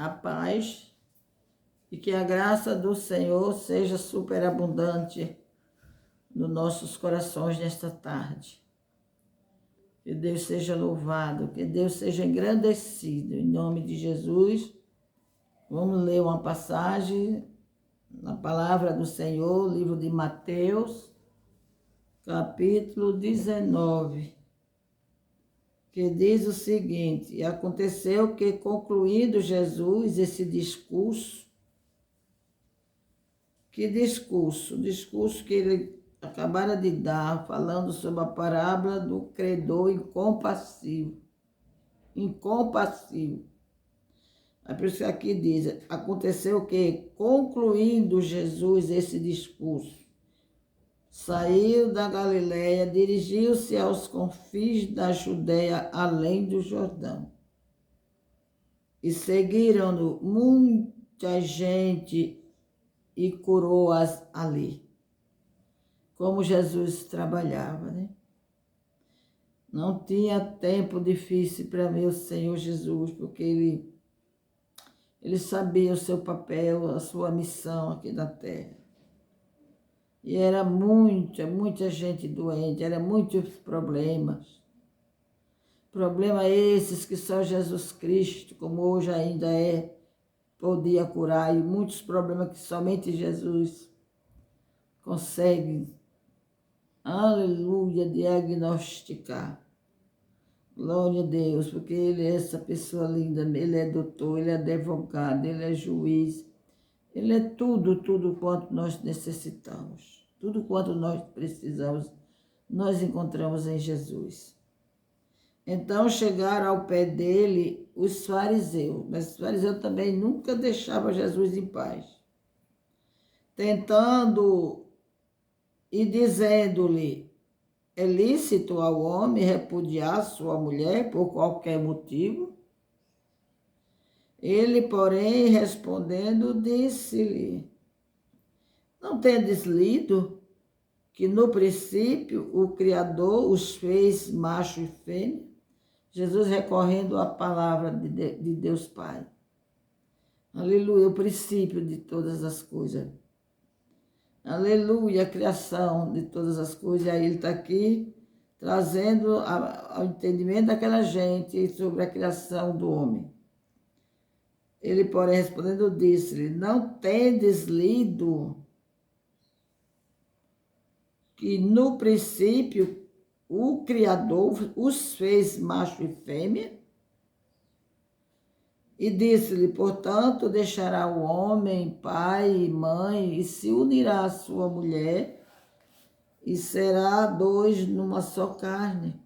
a paz e que a graça do Senhor seja superabundante nos nossos corações nesta tarde. Que Deus seja louvado, que Deus seja engrandecido. Em nome de Jesus, vamos ler uma passagem na palavra do Senhor, livro de Mateus, capítulo 19, que diz o seguinte: e aconteceu que, concluído Jesus esse discurso, discurso que ele acabara de dar, falando sobre a parábola do credor incompassivo. É por isso que aqui diz, aconteceu que, concluindo Jesus esse discurso, saiu da Galileia, dirigiu-se aos confins da Judéia, além do Jordão. E seguiram-no muita gente e curou-as ali. Como Jesus trabalhava, né? Não tinha tempo difícil para ver o Senhor Jesus, porque ele sabia o seu papel, a sua missão aqui na terra. E era muita gente doente, eram muitos problemas. Problemas esses que só Jesus Cristo, como hoje ainda é, podia curar. E muitos problemas que somente Jesus consegue, aleluia, diagnosticar. Glória a Deus, porque Ele é essa pessoa linda, Ele é doutor, Ele é advogado, Ele é juiz, Ele é tudo quanto nós necessitamos, tudo quanto nós precisamos, nós encontramos em Jesus. Então chegaram ao pé dele os fariseus, mas os fariseus também nunca deixavam Jesus em paz, tentando e dizendo-lhe: é lícito ao homem repudiar sua mulher por qualquer motivo? Ele, porém, respondendo, disse-lhe: não tendes lido que no princípio o Criador os fez macho e fêmea? Jesus recorrendo à palavra de Deus Pai. Aleluia, o princípio de todas as coisas. Aleluia, a criação de todas as coisas. E aí ele está aqui trazendo ao entendimento daquela gente sobre a criação do homem. Ele, porém, respondendo, disse-lhe: não tendes lido que no princípio o Criador os fez macho e fêmea? E disse-lhe: portanto, deixará o homem pai e mãe e se unirá à sua mulher, e será dois numa só carne.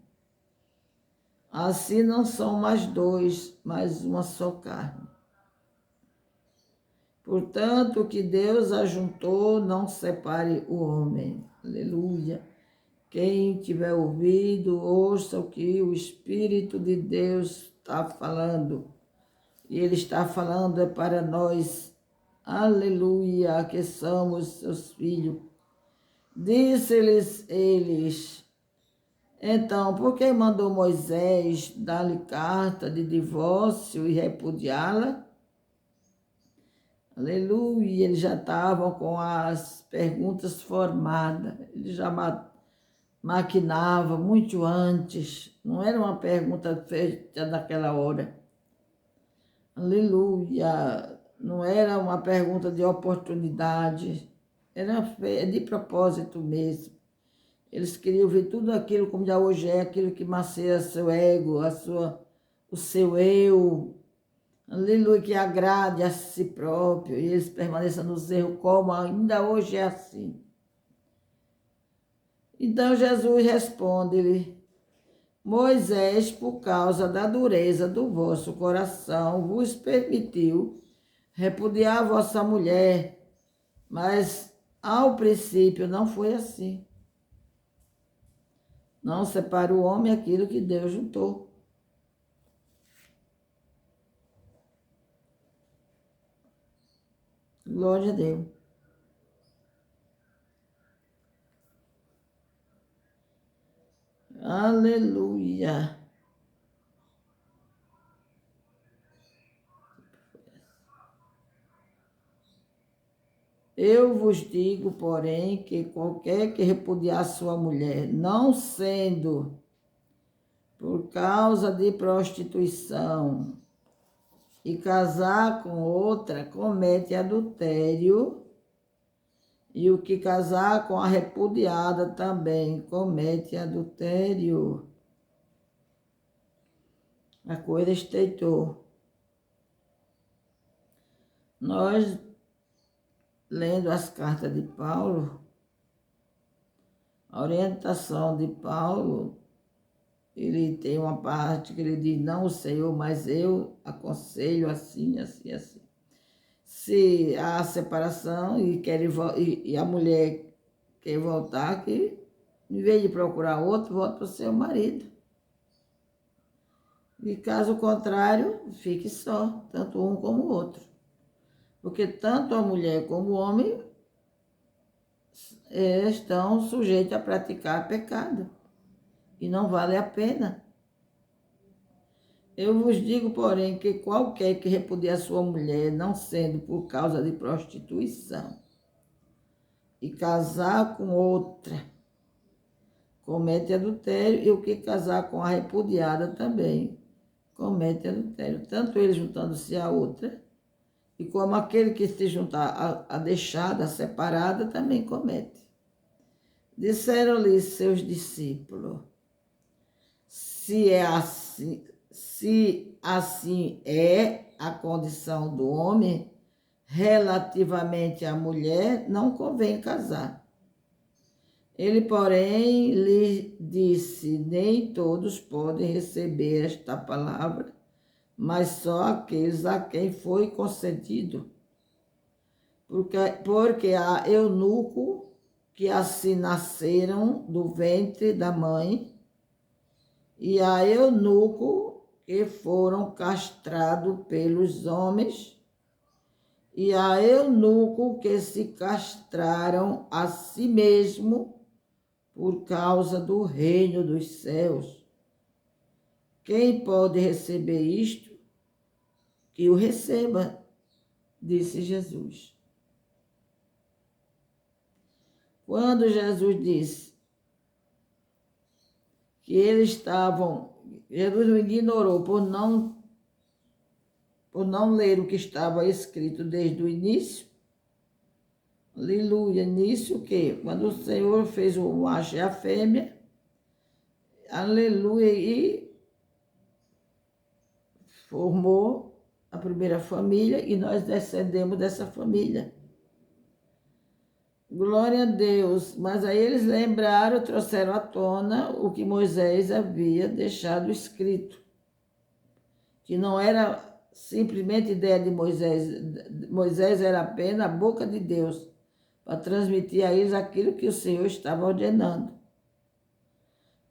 Assim não são mais dois, mas uma só carne. Portanto, o que Deus ajuntou, não separe o homem. Aleluia. Quem tiver ouvido, ouça o que o Espírito de Deus está falando. E Ele está falando é para nós. Aleluia, que somos seus filhos. Disse-lhes eles: então, por que mandou Moisés dar-lhe carta de divórcio e repudiá-la? Aleluia, eles já estavam com as perguntas formadas, eles já maquinavam muito antes, não era uma pergunta feita naquela hora. Aleluia, não era uma pergunta de oportunidade, era de propósito mesmo. Eles queriam ver tudo aquilo como já hoje é, aquilo que macia seu ego, o seu eu. Aleluia, que agrade a si próprio. E eles permaneçam nos erros como ainda hoje é assim. Então Jesus responde-lhe: Moisés, por causa da dureza do vosso coração, vos permitiu repudiar a vossa mulher, mas ao princípio não foi assim. Não separa o homem aquilo que Deus juntou. Glória a Deus. Aleluia. Eu vos digo, porém, que qualquer que repudiar sua mulher, não sendo por causa de prostituição, e casar com outra, comete adultério, e o que casar com a repudiada também comete adultério. A coisa estreitou. Nós, lendo as cartas de Paulo, a orientação de Paulo, ele tem uma parte que ele diz, não o Senhor, mas eu aconselho assim, assim, assim. Se há separação e a mulher quer voltar, que em vez de procurar outro, volta para o seu marido. E caso contrário, fique só, tanto um como o outro. Porque tanto a mulher como o homem estão sujeitos a praticar pecado. E não vale a pena. Eu vos digo, porém, que qualquer que repudia a sua mulher, não sendo por causa de prostituição, e casar com outra, comete adultério, e o que casar com a repudiada também comete adultério. Tanto ele juntando-se a outra, e como aquele que se juntar a deixada, a separada, também comete. Disseram-lhe seus discípulos, se assim é a condição do homem, relativamente à mulher, não convém casar. Ele, porém, lhe disse, nem todos podem receber esta palavra, mas só aqueles a quem foi concedido. Porque há eunuco que assim nasceram do ventre da mãe, e há eunuco que foram castrados pelos homens, e há eunuco que se castraram a si mesmo por causa do reino dos céus. Quem pode receber isto, que o receba, disse Jesus. Quando Jesus disse que eles estavam, Jesus o ignorou por não ler o que estava escrito desde o início. Aleluia, início que quando o Senhor fez o macho e a fêmea, aleluia, e formou a primeira família e nós descendemos dessa família. Glória a Deus. Mas aí eles lembraram, trouxeram à tona o que Moisés havia deixado escrito, que não era simplesmente ideia de Moisés. Moisés era apenas a boca de Deus para transmitir a eles aquilo que o Senhor estava ordenando.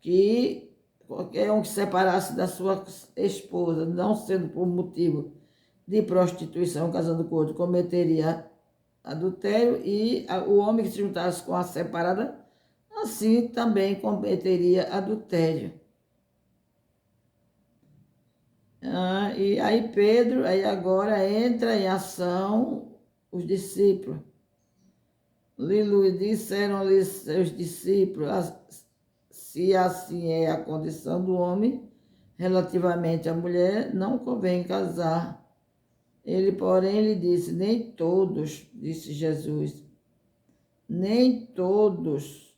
Que qualquer um que separasse da sua esposa, não sendo por motivo de prostituição, casando com outro, cometeria adultério, e o homem que se juntasse com a separada, assim também cometeria adultério. E aí Pedro, aí agora entra em ação os discípulos. Aleluia, disseram-lhe seus discípulos, se assim é a condição do homem, relativamente à mulher, não convém casar. Ele, porém, lhe disse, nem todos, disse Jesus, nem todos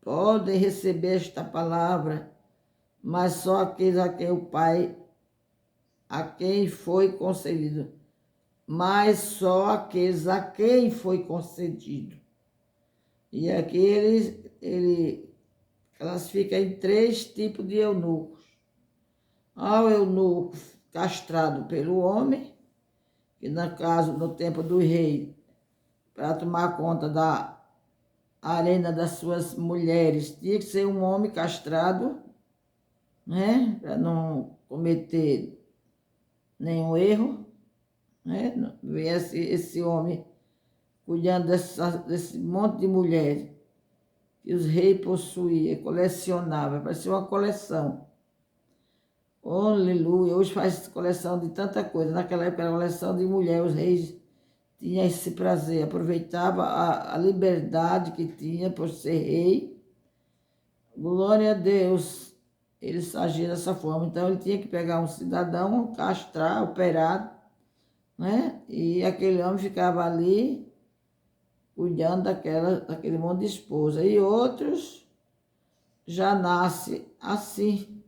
podem receber esta palavra, mas só aqueles a quem o Pai, a quem foi concedido, mas só aqueles a quem foi concedido. E aqui ele classifica em 3 tipos de eunucos. Há o eunuco castrado pelo homem, que no caso, no tempo do rei, para tomar conta da arena das suas mulheres, tinha que ser um homem castrado, né, para não cometer nenhum erro, né, ver esse homem cuidando desse monte de mulheres que os reis possuíam, colecionavam, parecia uma coleção. Oh, aleluia, hoje faz coleção de tanta coisa, naquela época era coleção de mulher, os reis tinha esse prazer, aproveitava a liberdade que tinha por ser rei. Glória a Deus, ele agia dessa forma. Então, ele tinha que pegar um cidadão, castrar, operar, né? E aquele homem ficava ali cuidando daquele monte de esposa. E outros já nascem assim,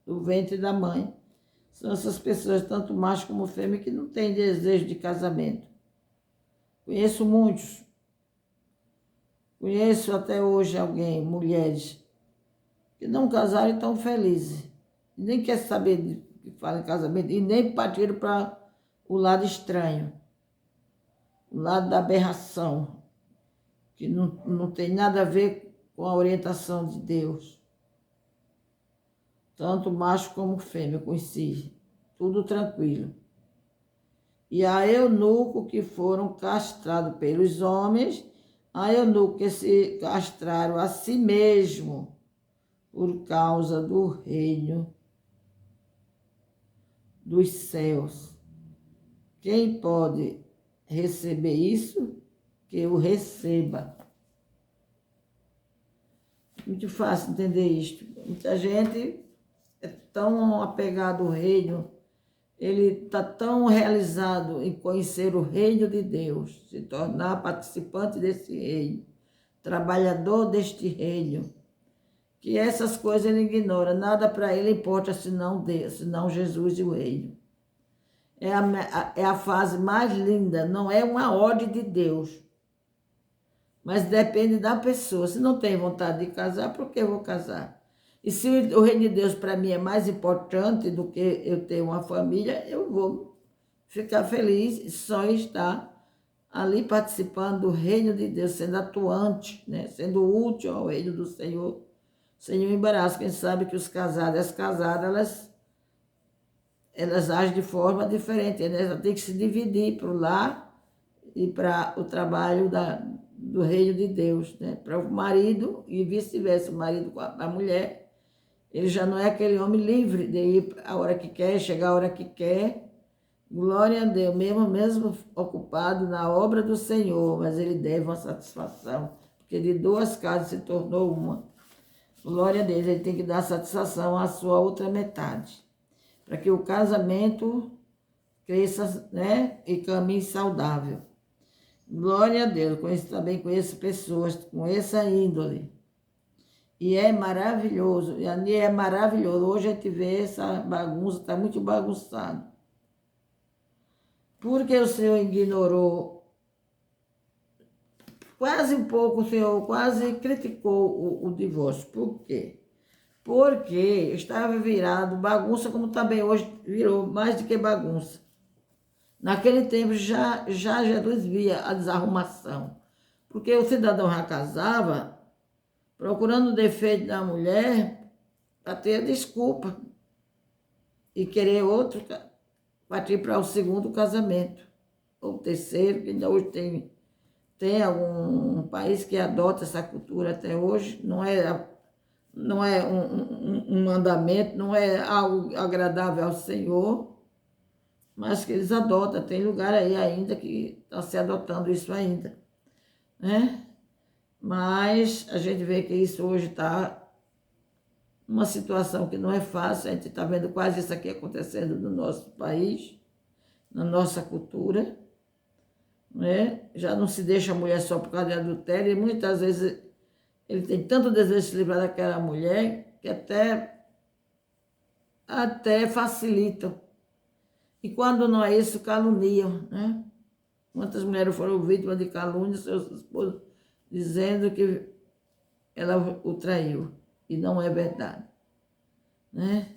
do ventre da mãe. São essas pessoas, tanto macho como fêmea, que não têm desejo de casamento. Conheço muitos. Conheço até hoje alguém, mulheres, que não casaram e estão felizes. Nem quer saber de que fala em casamento e nem partiram para o lado estranho, o lado da aberração, que não tem nada a ver com a orientação de Deus. Tanto macho como fêmea, conheci, tudo tranquilo. E há eunucos que foram castrados pelos homens, há eunucos que se castraram a si mesmo por causa do reino dos céus. Quem pode receber isso, que o receba. Muito fácil entender isto. Muita gente é tão apegado ao reino, ele está tão realizado em conhecer o reino de Deus, se tornar participante desse reino, trabalhador deste reino, que essas coisas ele ignora, nada para ele importa senão Jesus e o reino. É a fase mais linda, não é uma ordem de Deus, mas depende da pessoa. Se não tem vontade de casar, por que eu vou casar? E se o reino de Deus para mim é mais importante do que eu ter uma família, eu vou ficar feliz só em estar ali participando do reino de Deus, sendo atuante, né? Sendo útil ao reino do Senhor, sem nenhum embaraço. Quem sabe que os casados e as casadas, elas agem de forma diferente, né? Elas têm que se dividir para o lar e para o trabalho do reino de Deus, né? Para o marido e vice-versa, o marido com a mulher. Ele já não é aquele homem livre de ir a hora que quer, chegar a hora que quer. Glória a Deus, mesmo ocupado na obra do Senhor, mas ele deve uma satisfação, porque de duas casas se tornou uma. Glória a Deus, ele tem que dar satisfação à sua outra metade, para que o casamento cresça, né, e caminhe saudável. Glória a Deus, conheço pessoas com essa índole. E é maravilhoso, e ali é maravilhoso. Hoje a gente vê essa bagunça, está muito bagunçado. Porque o Senhor ignorou, quase um pouco o Senhor quase criticou o divórcio. Por quê? Porque estava virado bagunça, como também hoje virou, mais do que bagunça. Naquele tempo já Jesus via a desarrumação. Porque o cidadão já casava procurando o defeito da mulher para ter desculpa e querer outro, partir para o segundo casamento, ou o terceiro, que ainda hoje tem algum país que adota essa cultura até hoje, não é um mandamento, não é algo agradável ao Senhor, mas que eles adotam, tem lugar aí ainda que está se adotando isso ainda, né? Mas a gente vê que isso hoje está uma situação que não é fácil, a gente está vendo quase isso aqui acontecendo no nosso país, na nossa cultura, né? Já não se deixa a mulher só por causa de adultério, e muitas vezes ele tem tanto desejo de se livrar daquela mulher que até facilitam. E quando não é isso, caluniam, né? Quantas mulheres foram vítimas de calúnia, seus esposos dizendo que ela o traiu, e não é verdade, né?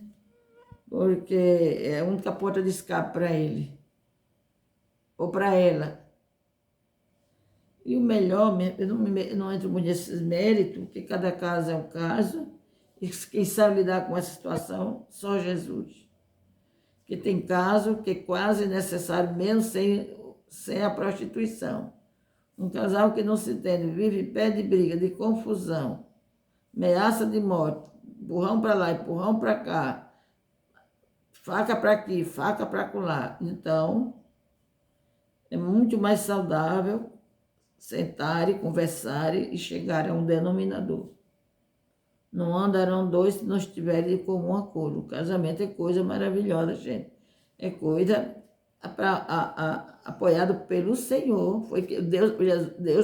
Porque é a única porta de escape para ele, ou para ela. E o melhor, eu não entro muito nesses méritos, porque cada caso é um caso, e quem sabe lidar com essa situação, só Jesus. Porque tem caso que é quase necessário, mesmo sem a prostituição. Um casal que não se entende, vive em pé de briga, de confusão, ameaça de morte, empurrão para lá, empurrão para cá, faca para aqui, faca para acolá. Então, É muito mais saudável sentarem, conversarem e chegarem a um denominador. Não andarão dois se não estiverem de comum acordo. O casamento é coisa maravilhosa, gente. É coisa apoiado pelo Senhor. Foi que Deus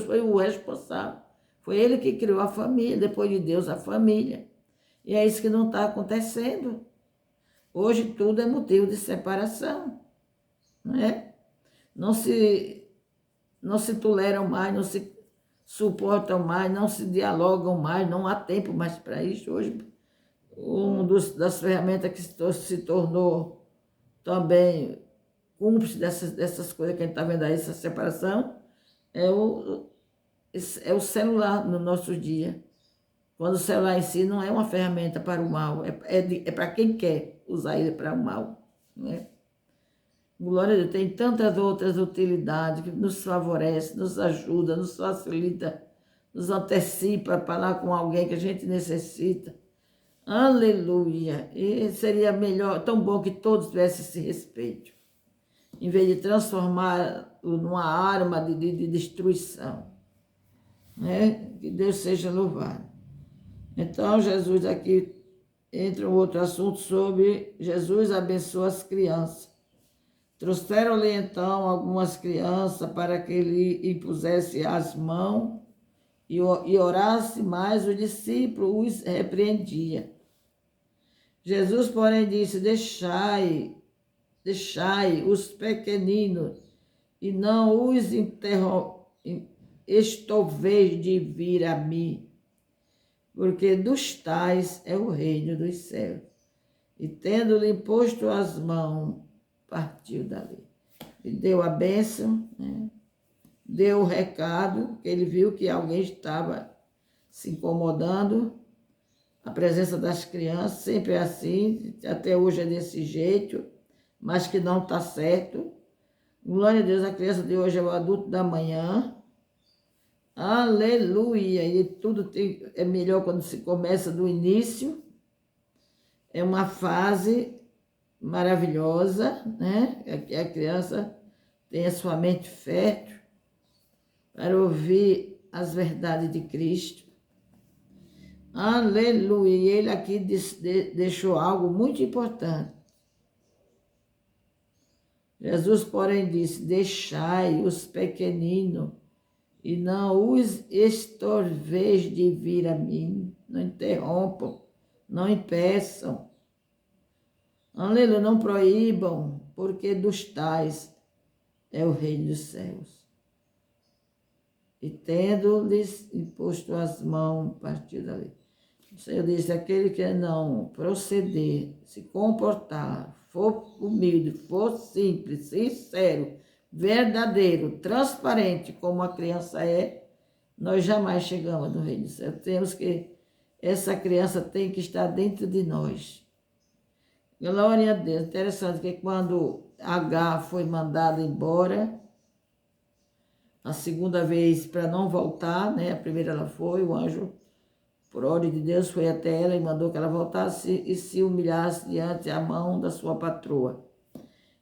foi o responsável. Foi Ele que criou a família, depois de Deus a família. E é isso que não está acontecendo. Hoje tudo é motivo de separação, não é? Não se toleram mais, não se suportam mais, não se dialogam mais, não há tempo mais para isso. Hoje, das ferramentas que se tornou também cúmplice dessas coisas que a gente está vendo aí, essa separação, é o celular no nosso dia. Quando o celular em si não é uma ferramenta para o mal, é para quem quer usar ele para o mal, né? Glória a Deus, tem tantas outras utilidades que nos favorece, nos ajuda, nos facilita, nos antecipa para falar com alguém que a gente necessita. Aleluia! E seria melhor, tão bom que todos tivessem esse respeito, em vez de transformar numa arma de destruição, né? Que Deus seja louvado. Então, Jesus aqui entra um outro assunto sobre Jesus abençoa as crianças. Trouxeram-lhe então algumas crianças para que ele impusesse as mãos e orasse, mas o discípulo os repreendia. Jesus, porém, disse: deixai os pequeninos e não os estorveis de vir a mim, porque dos tais é o reino dos céus. E tendo-lhe posto as mãos, partiu dali. E deu a bênção, né? Deu o recado, que ele viu que alguém estava se incomodando. A presença das crianças sempre é assim, até hoje é desse jeito, mas que não está certo. Glória a Deus, a criança de hoje é o adulto da manhã. Aleluia! E tudo é melhor quando se começa do início. É uma fase maravilhosa, né? Que a criança tem a sua mente fértil para ouvir as verdades de Cristo. Aleluia! E ele aqui deixou algo muito importante. Jesus, porém, disse: deixai os pequeninos e não os estorveis de vir a mim. Não interrompam, não impeçam. Aleluia, não proíbam, porque dos tais é o reino dos céus. E tendo-lhes imposto as mãos, partiu dali. O Senhor disse: aquele que não proceder, se comportar, for humilde, for simples, sincero, verdadeiro, transparente, como a criança é, nós jamais chegamos no reino dos céus. Essa criança tem que estar dentro de nós. Glória a Deus. Interessante que quando H foi mandada embora, a segunda vez para não voltar, né? A primeira ela foi, o anjo, por ordem de Deus, foi até ela e mandou que ela voltasse e se humilhasse diante da mão da sua patroa.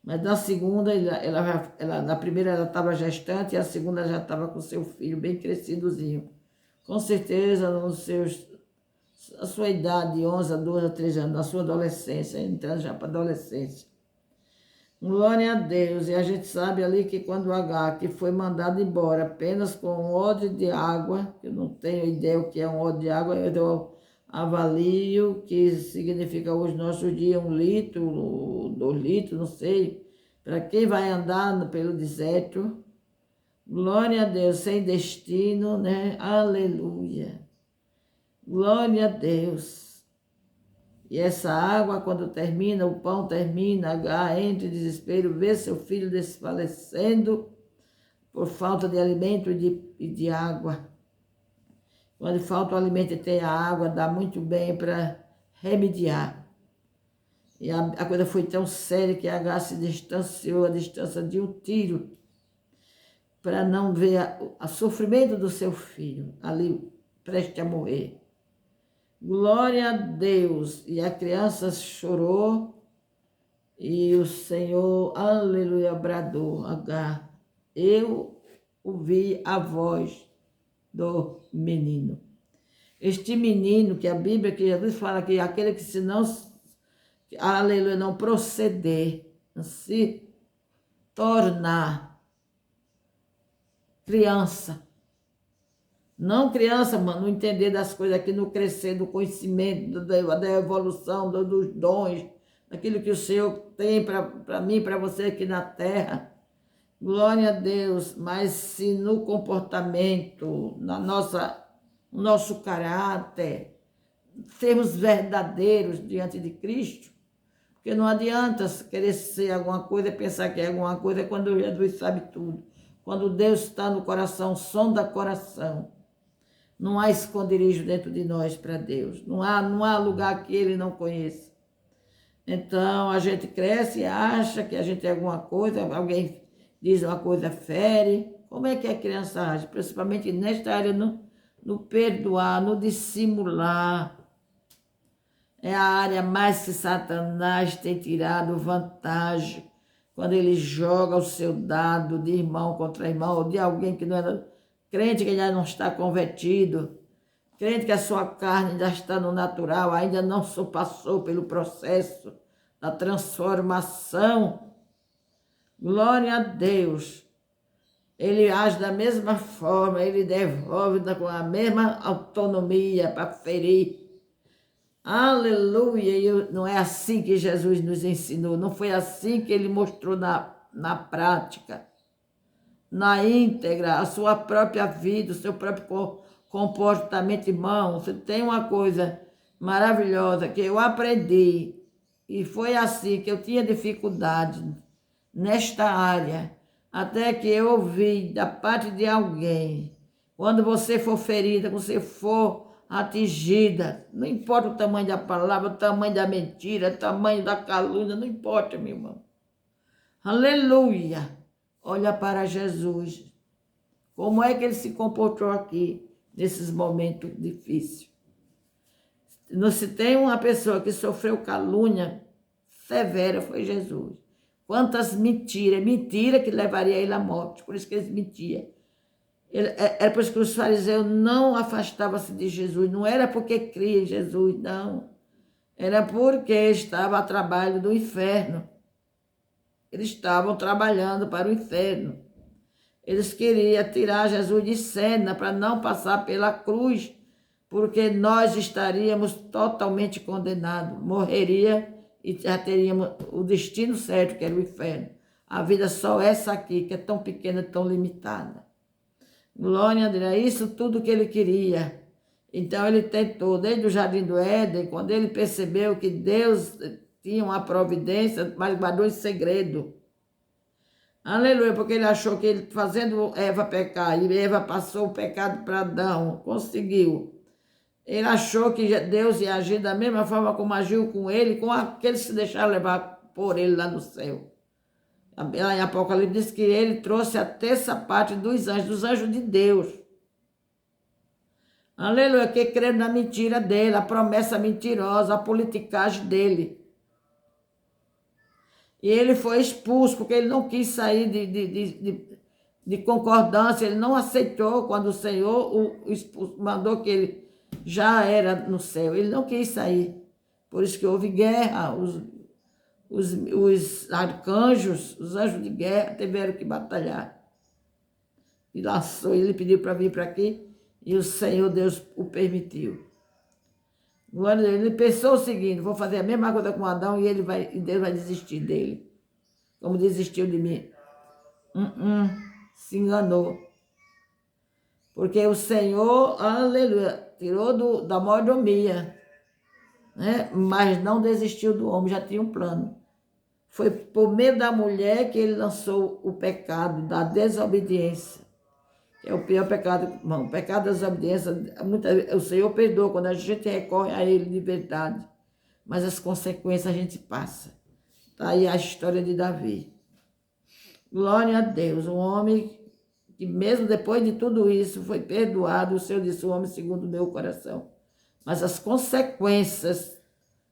Mas na segunda, na primeira ela estava gestante e a segunda já estava com seu filho bem crescidozinho. Com certeza, a sua idade de 11 a 12 a 13 anos, na sua adolescência, entrando já para a adolescência. Glória a Deus. E a gente sabe ali que quando o H, que foi mandado embora apenas com um odre de água, eu não tenho ideia o que é um odre de água, eu avalio que significa hoje, nosso dia, 1 litro, 2 litros, não sei. Para quem vai andar pelo deserto, glória a Deus, sem destino, né? Aleluia. Glória a Deus. E essa água, quando termina, o pão termina, H entra em desespero, vê seu filho desfalecendo por falta de alimento e de água. Quando falta o alimento e tem a água, dá muito bem para remediar. E a coisa foi tão séria que H se distanciou a distância de um tiro para não ver o sofrimento do seu filho ali prestes a morrer. Glória a Deus! E a criança chorou e o Senhor, aleluia, bradou, H. eu ouvi a voz do menino. Este menino, que a Bíblia, que Jesus fala que aquele que se não, aleluia, não proceder, não se tornar criança. Não criança, mano, não entender das coisas aqui, no crescer do conhecimento, da evolução, dos dons, daquilo que o Senhor tem para mim, para você aqui na terra. Glória a Deus, mas se no comportamento, no nosso caráter, sermos verdadeiros diante de Cristo, porque não adianta querer ser alguma coisa, pensar que é alguma coisa, quando Jesus sabe tudo. Quando Deus está no coração, sonda coração. Não há esconderijo dentro de nós para Deus. Não há lugar que Ele não conheça. Então, a gente cresce e acha que a gente é alguma coisa, alguém diz uma coisa, fere. Como é que a criança age? Principalmente nesta área, no perdoar, no dissimular. É a área mais que Satanás tem tirado vantagem. Quando ele joga o seu dado de irmão contra irmão, ou de alguém que não era crente, que ainda não está convertido, crente que a sua carne ainda está no natural, ainda não passou pelo processo da transformação. Glória a Deus. Ele age da mesma forma, ele devolve com a mesma autonomia para ferir. Aleluia! E não é assim que Jesus nos ensinou, não foi assim que ele mostrou na prática, na íntegra, a sua própria vida, o seu próprio comportamento. Irmão, você tem uma coisa maravilhosa que eu aprendi, e foi assim que eu tinha dificuldade nesta área, até que eu ouvi da parte de alguém, quando você for ferida, quando você for atingida, não importa o tamanho da palavra, o tamanho da mentira, o tamanho da calúnia, não importa, meu irmão. Aleluia! Olha para Jesus. Como é que ele se comportou aqui, nesses momentos difíceis? Não se tem uma pessoa que sofreu calúnia severa, foi Jesus. Quantas mentiras, mentira que levaria ele à morte, por isso que eles mentiam. Era por isso que os fariseus não afastavam-se de Jesus, não era porque cria em Jesus, não. Era porque estava a trabalho do inferno. Eles estavam trabalhando para o inferno. Eles queriam tirar Jesus de cena para não passar pela cruz, porque nós estaríamos totalmente condenados, morreria e já teríamos o destino certo, que era o inferno. A vida só essa aqui, que é tão pequena, tão limitada. Glória a Deus, é isso tudo que ele queria. Então ele tentou, desde o Jardim do Éden, quando ele percebeu que Deus tinha uma providência, mas guardou em segredo. Aleluia, porque ele achou que ele, fazendo Eva pecar, e Eva passou o pecado para Adão, conseguiu. Ele achou que Deus ia agir da mesma forma como agiu com ele, com aqueles que se deixaram levar por ele lá no céu. Em Apocalipse diz que ele trouxe a terça parte dos anjos de Deus. Aleluia, que creram na mentira dele, a promessa mentirosa, a politicagem dele. E ele foi expulso, porque ele não quis sair de concordância, ele não aceitou quando o Senhor mandou que ele já era no céu. Ele não quis sair. Por isso que houve guerra, os arcanjos, os anjos de guerra tiveram que batalhar. E laçou, ele pediu para vir para aqui e o Senhor Deus o permitiu. Glória a Deus. Ele pensou o seguinte: vou fazer a mesma coisa com Adão e Deus vai desistir dele, como desistiu de mim. Se enganou. Porque o Senhor, aleluia, tirou da mordomia, né? Mas não desistiu do homem, já tinha um plano. Foi por meio da mulher que ele lançou o pecado da desobediência. É o pior pecado, irmão. O pecado da desobediência, o Senhor perdoa quando a gente recorre a Ele de verdade. Mas as consequências a gente passa. Está aí a história de Davi. Glória a Deus. Um homem que mesmo depois de tudo isso foi perdoado. O Senhor disse: o homem segundo o meu coração. Mas as consequências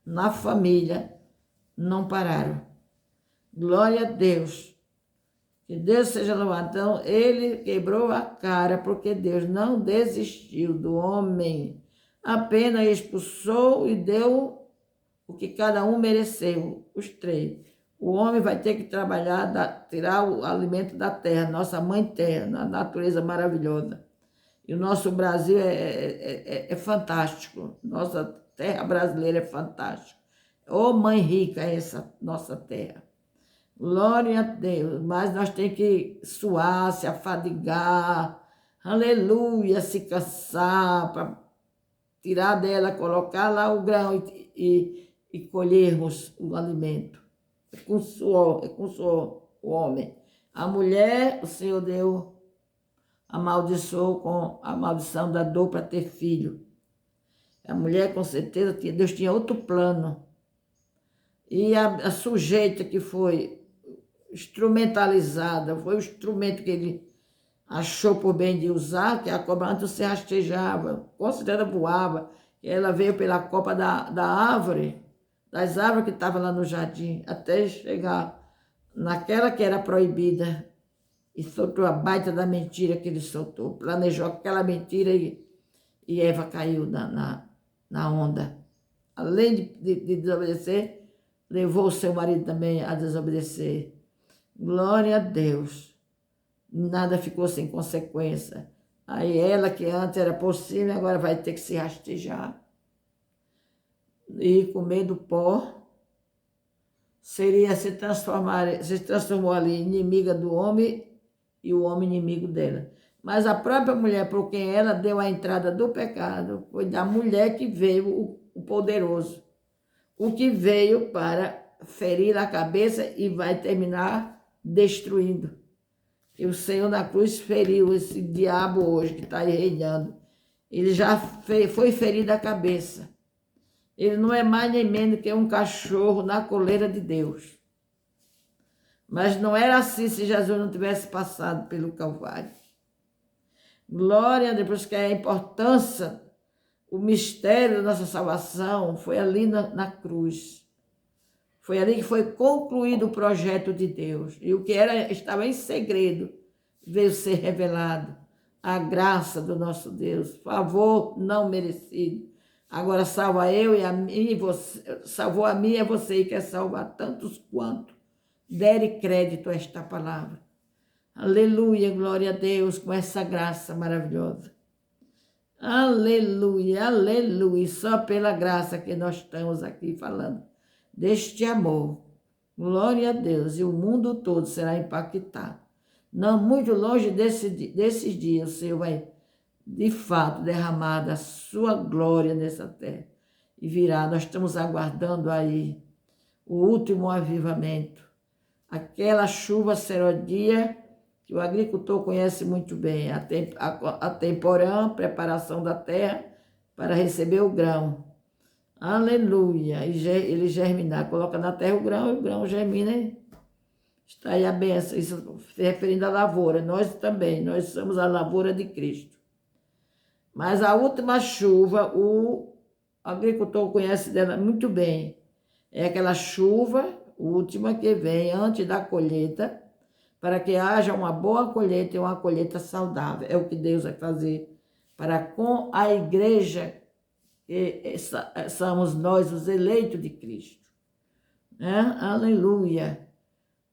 na família não pararam. Glória a Deus. Que Deus seja louvado. Então, ele quebrou a cara, porque Deus não desistiu do homem. Apenas expulsou e deu o que cada um mereceu, os três. O homem vai ter que trabalhar, tirar o alimento da terra, nossa mãe terra, a natureza maravilhosa. E o nosso Brasil é fantástico. Nossa terra brasileira é fantástica. Ô mãe rica é essa nossa terra. Glória a Deus. Mas nós temos que suar, se afadigar, aleluia, se cansar para tirar dela, colocar lá o grão e colhermos o alimento. É com suor o homem. A mulher, o Senhor deu, amaldiçoou com a maldição da dor para ter filho. A mulher, com certeza, Deus tinha outro plano. E a sujeita que foi instrumentalizada, foi o instrumento que ele achou por bem de usar, que a cobra antes se rastejava, com certeza voava. E ela veio pela copa da árvore, das árvores que estavam lá no jardim, até chegar naquela que era proibida. E soltou a baita da mentira que ele soltou. Planejou aquela mentira e Eva caiu na onda. Além de desobedecer, levou o seu marido também a desobedecer. Glória a Deus. Nada ficou sem consequência. Aí ela, que antes era possível, agora vai ter que se rastejar. E comer do pó. Se transformou ali inimiga do homem e o homem inimigo dela. Mas a própria mulher, por quem ela deu a entrada do pecado, foi da mulher que veio o poderoso. O que veio para ferir a cabeça e vai terminar destruindo. E o Senhor na cruz feriu esse diabo hoje que está aí reinando. Ele já foi ferido a cabeça. Ele não é mais nem menos que um cachorro na coleira de Deus. Mas não era assim se Jesus não tivesse passado pelo Calvário. Glória a Deus, porque a importância, o mistério da nossa salvação foi ali na cruz. Foi ali que foi concluído o projeto de Deus. E o que estava em segredo veio ser revelado. A graça do nosso Deus, favor não merecido. Agora salva eu e a mim, e você, salvou a mim e a você, e quer salvar tantos quanto dere crédito a esta palavra. Aleluia, glória a Deus, com essa graça maravilhosa. Aleluia, aleluia, só pela graça que nós estamos aqui falando deste amor. Glória a Deus, e o mundo todo será impactado. Não muito longe desses dias, o Senhor vai, de fato, derramar a sua glória nessa terra. E virá, nós estamos aguardando aí o último avivamento. Aquela chuva serodia que o agricultor conhece muito bem, a temporã, preparação da terra para receber o grão. Aleluia! E ele germinar, coloca na terra o grão germina e está aí a bênção. Isso se referindo à lavoura. Nós também, nós somos a lavoura de Cristo. Mas a última chuva, o agricultor conhece dela muito bem. É aquela chuva última que vem antes da colheita, para que haja uma boa colheita e uma colheita saudável. É o que Deus vai fazer para com a igreja, que somos nós os eleitos de Cristo. Aleluia!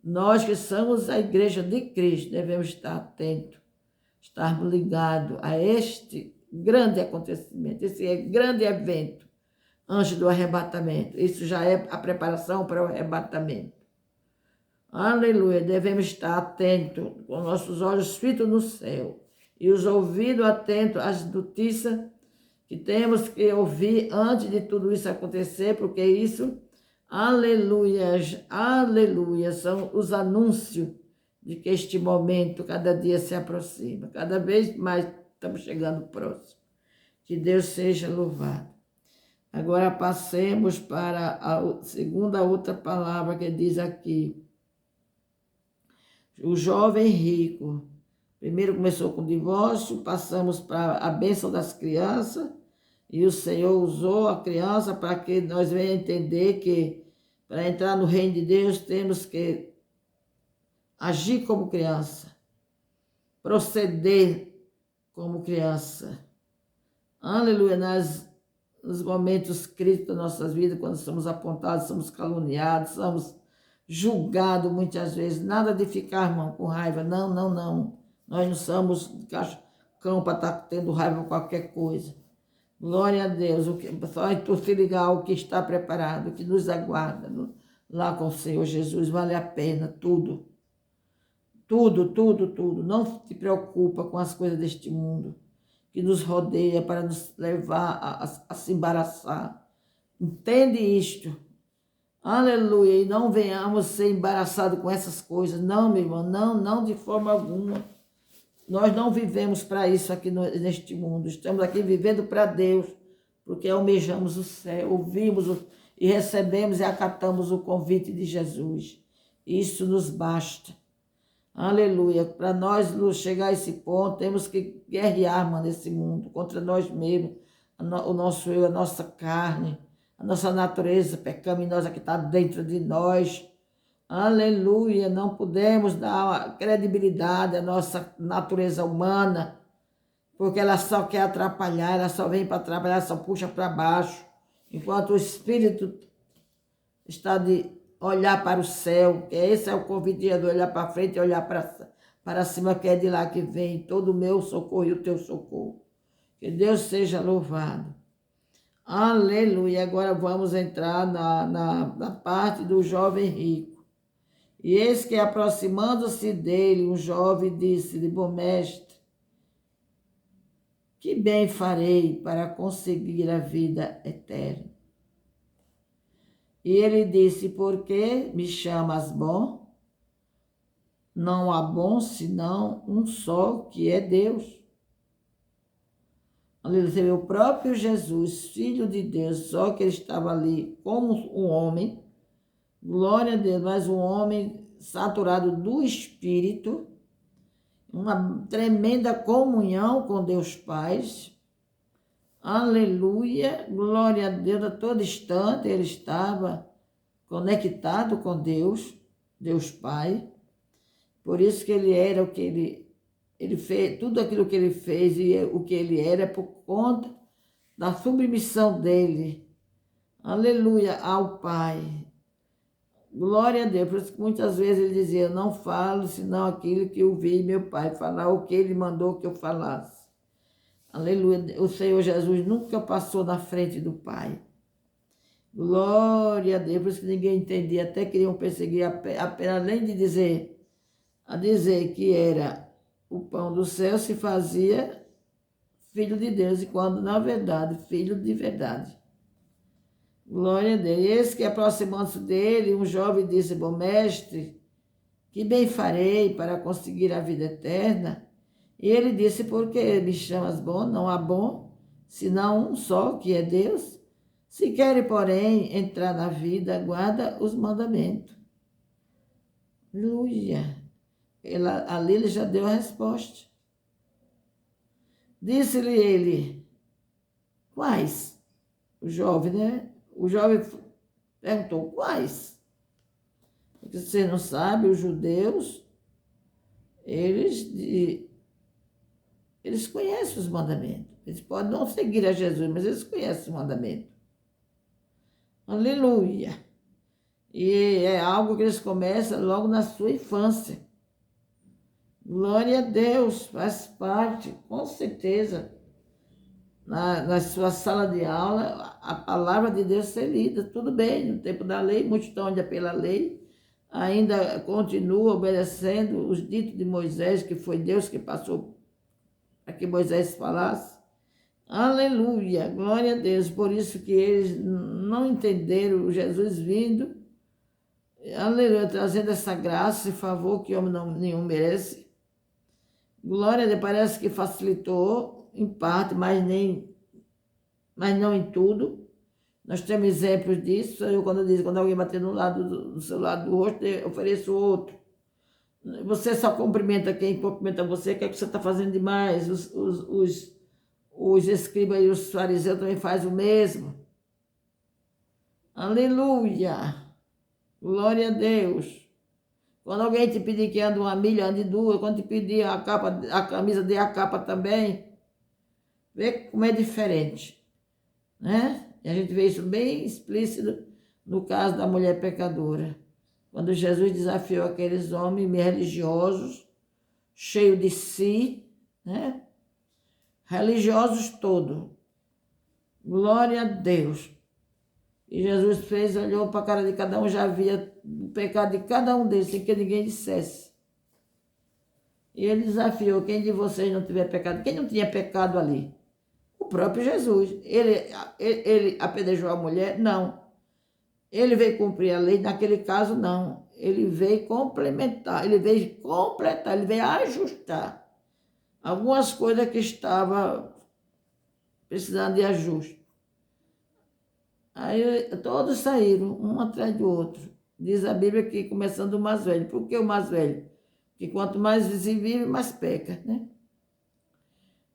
Nós que somos a igreja de Cristo devemos estar atentos, estarmos ligados a este grande acontecimento, esse grande evento antes do arrebatamento. Isso já é a preparação para o arrebatamento. Aleluia, devemos estar atentos, com nossos olhos fitos no céu e os ouvidos atentos às notícias que temos que ouvir antes de tudo isso acontecer, porque isso, aleluia, aleluia, são os anúncios de que este momento cada dia se aproxima, cada vez mais estamos chegando próximo. Que Deus seja louvado. Agora passemos para a segunda outra palavra que diz aqui. O jovem rico. Primeiro começou com o divórcio, passamos para a bênção das crianças, e o Senhor usou a criança para que nós venhamos entender que para entrar no reino de Deus temos que agir como criança, proceder como criança. Aleluia, nos momentos críticos das nossas vidas, quando somos apontados, somos caluniados, somos julgados muitas vezes. Nada de ficar, irmão, com raiva. Não, não, não. Nós não somos cão para estar tendo raiva com qualquer coisa. Glória a Deus. Só tu se ligar ao que está preparado, o que nos aguarda lá com o Senhor Jesus. Vale a pena, tudo. Tudo, tudo, tudo. Não te preocupa com as coisas deste mundo que nos rodeia para nos levar a se embaraçar. Entende isto? Aleluia. E não venhamos ser embaraçados com essas coisas. Não, meu irmão, não, não de forma alguma. Nós não vivemos para isso aqui neste mundo. Estamos aqui vivendo para Deus, porque almejamos o céu, ouvimos e recebemos e acatamos o convite de Jesus. Isso nos basta. Aleluia. Para nós chegar a esse ponto, temos que guerrear, mano, nesse mundo, contra nós mesmos, o nosso eu, a nossa carne, a nossa natureza pecaminosa que está dentro de nós. Aleluia. Não podemos dar credibilidade à nossa natureza humana, porque ela só quer atrapalhar, ela só vem para atrapalhar, só puxa para baixo, enquanto o Espírito está de olhar para o céu, que esse é o convite de olhar para frente e olhar para cima, que é de lá que vem todo o meu socorro e o teu socorro. Que Deus seja louvado. Aleluia. Agora vamos entrar na parte do jovem rico. E eis que, aproximando-se dele, um jovem disse-lhe: bom mestre, que bem farei para conseguir a vida eterna? E ele disse: por que me chamas bom? Não há bom senão um só, que é Deus. Aleluia. O próprio Jesus, Filho de Deus, só que ele estava ali como um homem, glória a Deus, mas um homem saturado do Espírito, uma tremenda comunhão com Deus Pai. Aleluia, glória a Deus, a todo instante ele estava conectado com Deus, Deus Pai. Por isso que ele era o que ele fez, tudo aquilo que ele fez e o que ele era por conta da submissão dele, aleluia, ao Pai. Glória a Deus, por isso que muitas vezes ele dizia: eu não falo senão aquilo que eu vi meu Pai falar, o que ele mandou que eu falasse. Aleluia, o Senhor Jesus nunca passou na frente do Pai. Glória a Deus, por isso que ninguém entendia, até queriam perseguir apenas, além de dizer que era o pão do céu, se fazia filho de Deus, e quando, na verdade, filho de verdade. Glória a Deus. E eis que, aproximando-se dele, um jovem disse: bom mestre, que bem farei para conseguir a vida eterna? E ele disse: por que me chamas bom? Não há bom, senão um só, que é Deus. Se quer, porém, entrar na vida, guarda os mandamentos. Aleluia. Ali ele já deu a resposta. Disse-lhe ele: quais? O jovem, né? O jovem perguntou: quais? Porque você não sabe, os judeus, eles conhecem os mandamentos. Eles podem não seguir a Jesus, mas eles conhecem os mandamentos. Aleluia. E é algo que eles começam logo na sua infância. Glória a Deus, faz parte, com certeza. Na sua sala de aula, a palavra de Deus ser lida, tudo bem, no tempo da lei, muitos estão ainda pela lei, ainda continua obedecendo os ditos de Moisés, que foi Deus que passou para que Moisés falasse. Aleluia, glória a Deus. Por isso que eles não entenderam Jesus vindo, aleluia, trazendo essa graça e favor que homem nenhum merece. Glória a Deus, parece que facilitou em parte, mas não em tudo. Nós temos exemplos disso. Quando alguém bater do seu lado do rosto, eu ofereço outro. Você só cumprimenta quem cumprimenta você, o que é que você está fazendo demais? Os escribas e os fariseus também fazem o mesmo. Aleluia! Glória a Deus! Quando alguém te pedir que ande 1 milha, ande 2. Quando te pedir a camisa, dê a capa também. Vê como é diferente, né? E a gente vê isso bem explícito no caso da mulher pecadora. Quando Jesus desafiou aqueles homens religiosos, cheios de si, né? Religiosos todos. Glória a Deus. E Jesus fez, olhou para a cara de cada um, já via o pecado de cada um deles, sem que ninguém dissesse. E ele desafiou, quem de vocês não tiver pecado? Quem não tinha pecado ali? O próprio Jesus. Ele apedrejou a mulher? Não. Ele veio cumprir a lei? Naquele caso, não. Ele veio complementar, ele veio completar, ele veio ajustar algumas coisas que estavam precisando de ajuste. Aí todos saíram, um atrás do outro. Diz a Bíblia que começando o mais velho. Por que o mais velho? Porque quanto mais se vive, mais peca, né?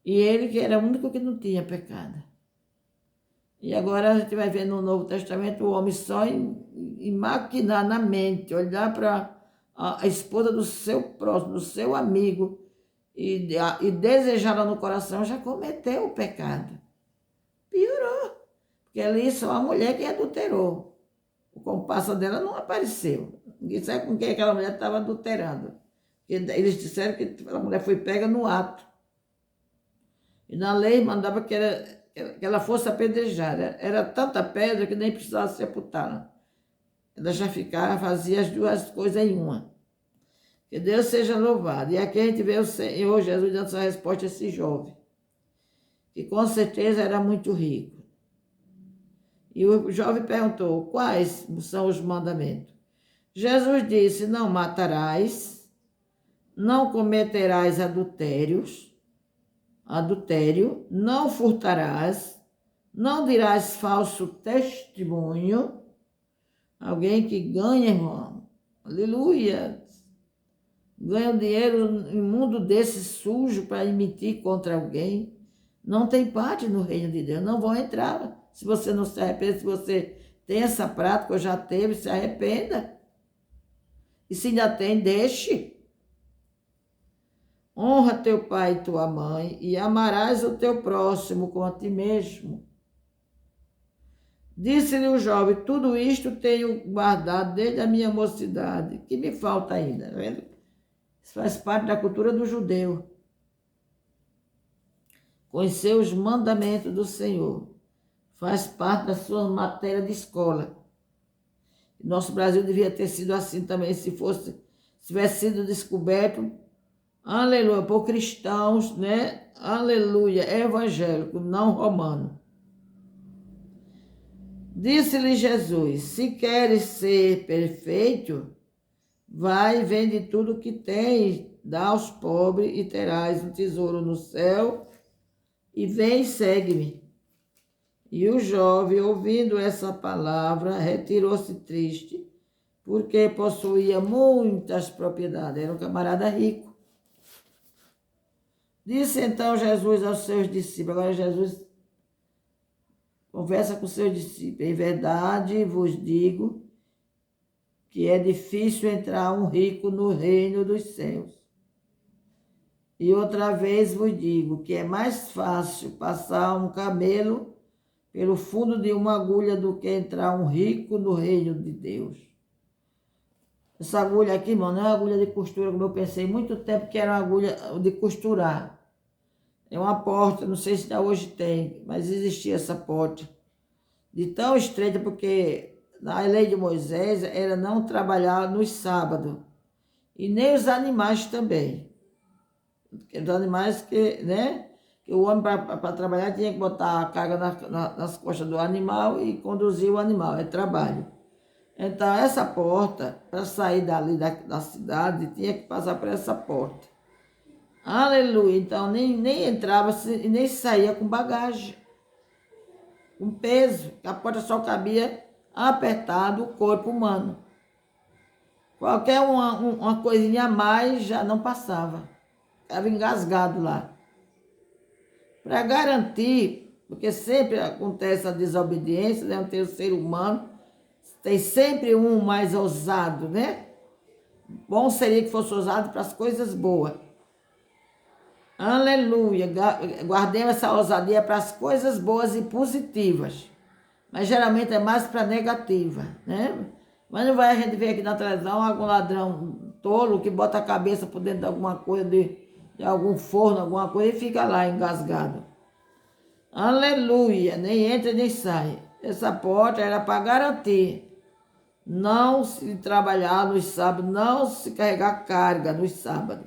E ele que era o único que não tinha pecado. E agora a gente vai ver no Novo Testamento o homem só em maquinar na mente, olhar para a esposa do seu próximo, do seu amigo, e desejá-la no coração, já cometeu o pecado. Piorou. Porque ali só a mulher que adulterou. O compasso dela não apareceu. Ninguém sabe com quem aquela mulher estava adulterando. Eles disseram que a mulher foi pega no ato. E na lei mandava que ela fosse apedrejada. Era tanta pedra que nem precisava sepultá-la. Ela já ficava, fazia as duas coisas em uma. Que Deus seja louvado. E aqui a gente vê o Senhor Jesus dando essa resposta a esse jovem, que com certeza era muito rico. E o jovem perguntou, quais são os mandamentos? Jesus disse, não matarás, não cometerás adultério, não furtarás, não dirás falso testemunho. Alguém que ganha, irmão, aleluia, ganha dinheiro em mundo desse sujo para mentir contra alguém, não tem parte no reino de Deus, não vão entrar. Se você não se arrepende, se você tem essa prática ou já teve, se arrependa. E se ainda tem, deixe. Honra teu pai e tua mãe e amarás o teu próximo como a ti mesmo. Disse-lhe o jovem, tudo isto tenho guardado desde a minha mocidade. Que me falta ainda? Tá vendo? Isso faz parte da cultura do judeu. Conhecer os mandamentos do Senhor. Faz parte da sua matéria de escola. Nosso Brasil devia ter sido assim também, se tivesse sido descoberto, aleluia, por cristãos, né? Aleluia, evangélico, não romano. Disse-lhe Jesus, se queres ser perfeito, vai e vende tudo o que tens, dá aos pobres e terás um tesouro no céu, e vem e segue-me. E o jovem, ouvindo essa palavra, retirou-se triste, porque possuía muitas propriedades, era um camarada rico. Disse então Jesus aos seus discípulos, agora Jesus conversa com seus discípulos, em verdade vos digo que é difícil entrar um rico no reino dos céus. E outra vez vos digo que é mais fácil passar um camelo pelo fundo de uma agulha do que entrar um rico no reino de Deus. Essa agulha aqui, irmão, não é uma agulha de costura, como eu pensei muito tempo que era uma agulha de costurar. É uma porta, não sei se ainda hoje tem, mas existia essa porta. De tão estreita, porque na lei de Moisés era não trabalhar nos sábados. E nem os animais também. Os animais que, né? Que o homem, para trabalhar, tinha que botar a carga nas costas do animal e conduzir o animal, é trabalho. Então, essa porta, para sair dali da cidade, tinha que passar por essa porta. Aleluia! Então, nem entrava e nem saía com bagagem, com peso. A porta só cabia apertado o corpo humano. Qualquer uma coisinha a mais já não passava. Ficava engasgado lá. Para garantir, porque sempre acontece a desobediência, né? Tem o ser humano, tem sempre um mais ousado, né? Bom seria que fosse usado para as coisas boas. Aleluia. Guardemos essa ousadia para as coisas boas e positivas. Mas geralmente é mais para negativa, né? Mas não vai a gente ver aqui na televisão algum ladrão tolo que bota a cabeça por dentro de alguma coisa, de algum forno, alguma coisa, e fica lá engasgado. Aleluia, nem entra nem sai. Essa porta era para garantir não se trabalhar nos sábados, não se carregar carga nos sábados.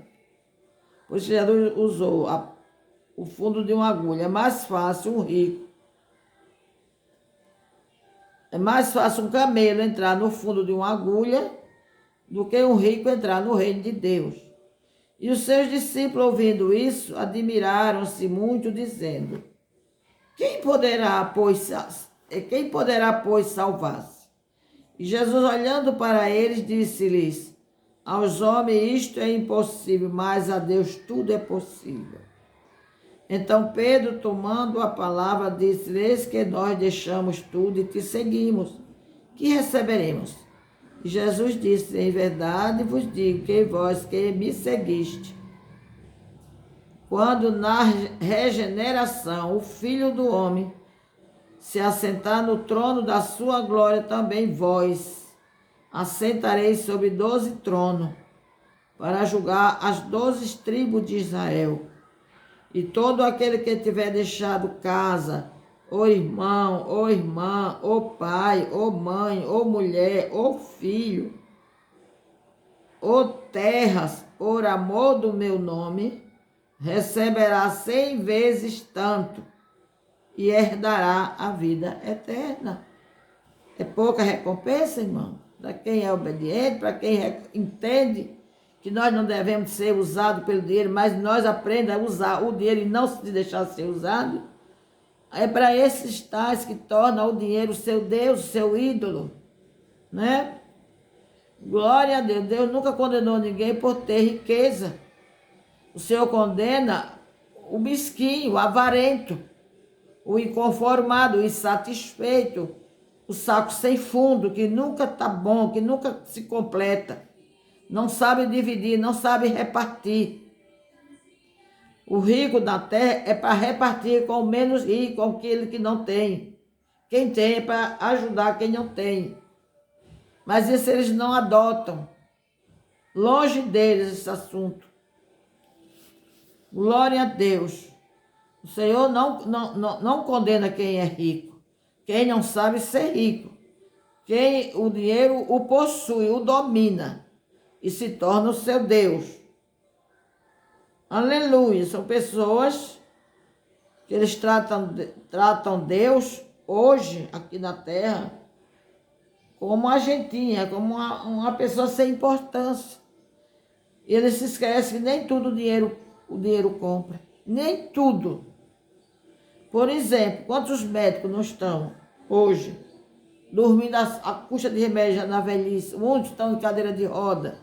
Pois Jesus usou o fundo de uma agulha. É mais fácil um rico. É mais fácil um camelo entrar no fundo de uma agulha do que um rico entrar no reino de Deus. E os seus discípulos, ouvindo isso, admiraram-se muito, dizendo: Quem poderá, pois, salvar-se? E Jesus, olhando para eles, disse-lhes: Aos homens isto é impossível, mas a Deus tudo é possível. Então Pedro, tomando a palavra, disse: Eis que nós deixamos tudo e te seguimos. Que receberemos? E Jesus disse: Em verdade vos digo que vós que me seguiste, quando na regeneração o Filho do Homem se assentar no trono da sua glória, também vós assentareis sobre 12 tronos, para julgar as 12 tribos de Israel. E todo aquele que tiver deixado casa, ou irmão, ou irmã, ou pai, ou mãe, ou mulher, ou filho, ou terras, por amor do meu nome, receberá 100 vezes tanto e herdará a vida eterna. É pouca recompensa, irmão? Para quem é obediente, para quem entende que nós não devemos ser usados pelo dinheiro, mas nós aprendemos a usar o dinheiro e não se deixar ser usado. É para esses tais que tornam o dinheiro seu Deus, seu ídolo, né? Glória a Deus. Deus nunca condenou ninguém por ter riqueza. O Senhor condena o mesquinho, o avarento, o inconformado, o insatisfeito, o saco sem fundo, que nunca está bom, que nunca se completa. Não sabe dividir, não sabe repartir. O rico da terra é para repartir com o menos rico, com aquele que não tem. Quem tem é para ajudar quem não tem. Mas isso eles não adotam. Longe deles esse assunto. Glória a Deus. O Senhor não condena quem é rico. Quem não sabe ser rico. Quem o dinheiro o possui, o domina. E se torna o seu Deus. Aleluia. São pessoas que eles tratam Deus hoje, aqui na terra, como a gentinha, como uma pessoa sem importância. E eles se esquecem que nem tudo o dinheiro compra. Nem tudo. Por exemplo, quantos médicos não estão hoje dormindo a custa de remédio já na velhice? Muitos estão em cadeira de roda.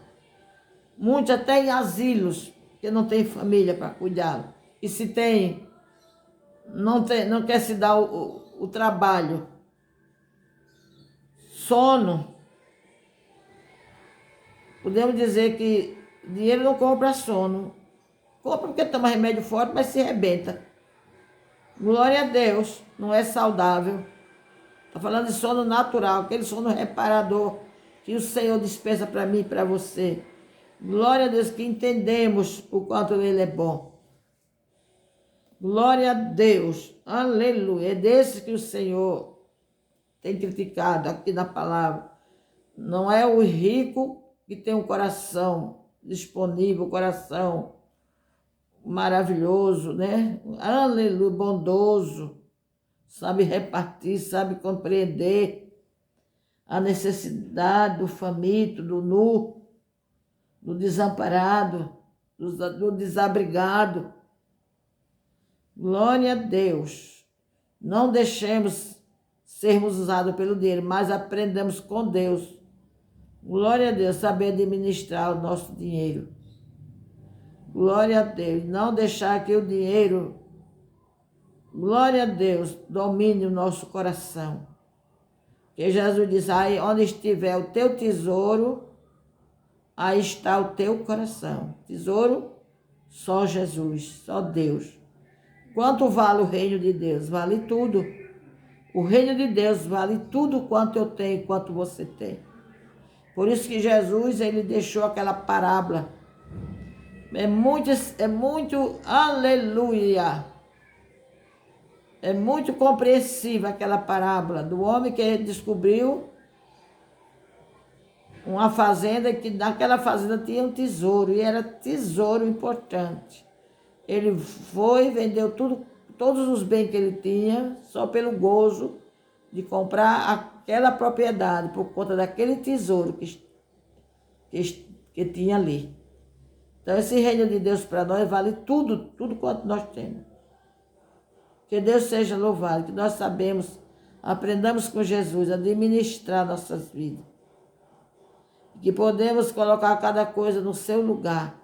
Muitos até em asilos, que não tem família para cuidá-lo. E se tem, não quer se dar o trabalho. Sono. Podemos dizer que dinheiro não compra sono. Compra porque toma remédio forte, mas se rebenta. Glória a Deus, não é saudável. Está falando de sono natural, aquele sono reparador que o Senhor dispensa para mim e para você. Glória a Deus que entendemos o quanto Ele é bom. Glória a Deus, aleluia. É desse que o Senhor tem criticado aqui na palavra. Não é o rico que tem um coração disponível, coração maravilhoso, né? Aleluia, bondoso, sabe repartir, sabe compreender a necessidade do faminto, do nu, do desamparado, do desabrigado. Glória a Deus. Não deixemos sermos usados pelo dinheiro, mas aprendamos com Deus. Glória a Deus, saber administrar o nosso dinheiro. Glória a Deus, não deixar que o dinheiro, glória a Deus, domine o nosso coração. Porque Jesus diz, aí onde estiver o teu tesouro, aí está o teu coração. Tesouro, só Jesus, só Deus. Quanto vale o reino de Deus? Vale tudo. O reino de Deus vale tudo quanto eu tenho, quanto você tem. Por isso que Jesus, ele deixou aquela parábola. É muito, aleluia. É muito compreensível aquela parábola do homem que descobriu uma fazenda, que naquela fazenda tinha um tesouro, e era tesouro importante. Ele foi, vendeu tudo, todos os bens que ele tinha, só pelo gozo de comprar aquela propriedade, por conta daquele tesouro que tinha ali. Então, esse reino de Deus para nós vale tudo, tudo quanto nós temos. Que Deus seja louvado, que nós aprendamos com Jesus a administrar nossas vidas. Que podemos colocar cada coisa no seu lugar.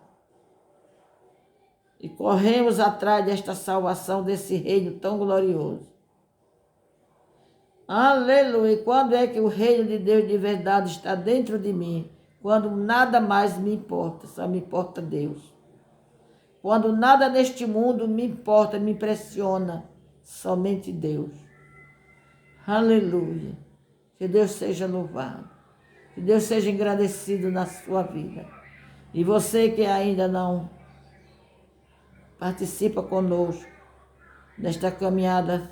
E corremos atrás desta salvação, desse reino tão glorioso. Aleluia! E quando é que o reino de Deus de verdade está dentro de mim? Quando nada mais me importa, só me importa Deus. Quando nada neste mundo me importa, me impressiona, somente Deus. Aleluia! Que Deus seja louvado. Que Deus seja agradecido na sua vida. E você que ainda não participa conosco nesta caminhada